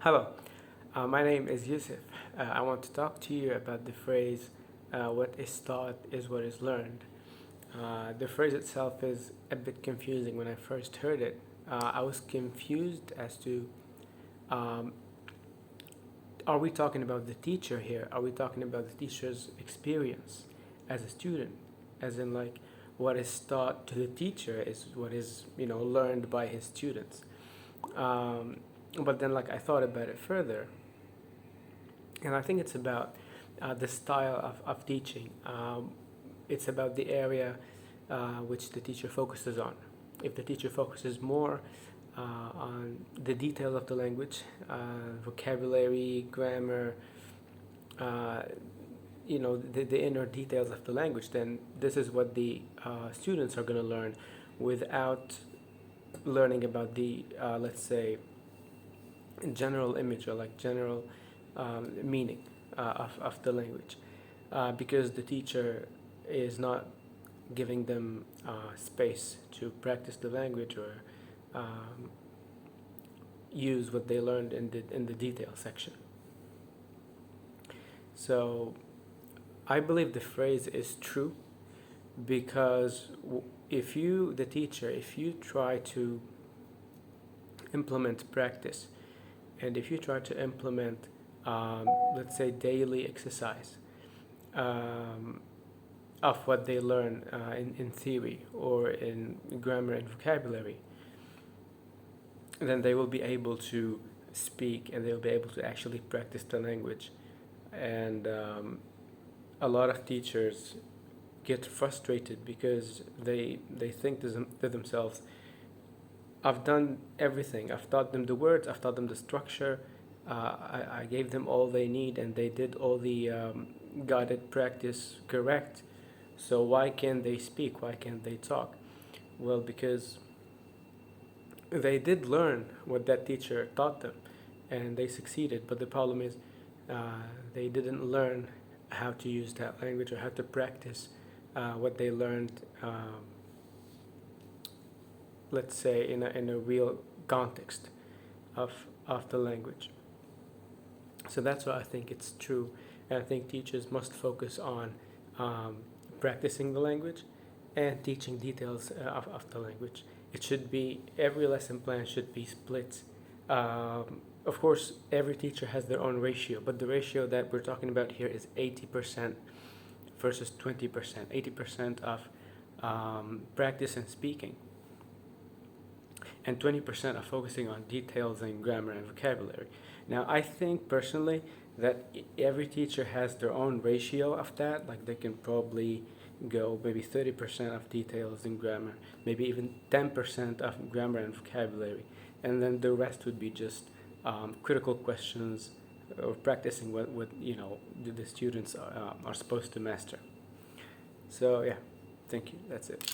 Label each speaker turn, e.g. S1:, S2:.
S1: Hello, my name is Yusuf. I want to talk to you about the phrase, what is taught is what is learned. The phrase itself is a bit confusing when I first heard it. I was confused as to um, are we talking about the teacher here? Are we talking about the teacher's experience as a student? As in, like, what is taught to the teacher is what is, learned by his students. Um, but then, like, I thought about it further, and I think it's about the style of teaching. It's about the area which the teacher focuses on. If the teacher focuses more on the details of the language, vocabulary, grammar, uh, the inner details of the language, then this is what the students are going to learn without learning about the, let's say, general image, or like general meaning of the language, because the teacher is not giving them space to practice the language, or um, use what they learned in the detail section. So I believe the phrase is true, because if you, the teacher, if you try to implement practice, and if you try to implement, let's say, daily exercise um, of what they learn in theory or in grammar and vocabulary, then they will be able to speak, and they'll be able to actually practice the language. And a lot of teachers get frustrated because they think to themselves, I've done everything. I've taught them the words, I've taught them the structure, I gave them all they need, and they did all the guided practice correct. So why can't they speak? Why can't they talk? Well, because they did learn what that teacher taught them, and they succeeded. But the problem is, they didn't learn how to use that language, or how to practice what they learned, let's say, in a real context of, of the language. So that's why I think it's true. And I think teachers must focus on um, practicing the language and teaching details of the language. It should be, every lesson plan should be split. Of course, every teacher has their own ratio, but the ratio that we're talking about here is 80% versus 20%. 80% of practice and speaking, and 20% are focusing on details in grammar and vocabulary. Now, I think personally that every teacher has their own ratio of that. Like, they can probably go maybe 30% of details in grammar, maybe even 10% of grammar and vocabulary, and then the rest would be just critical questions, or practicing what the students are supposed to master. So yeah, thank you. That's it.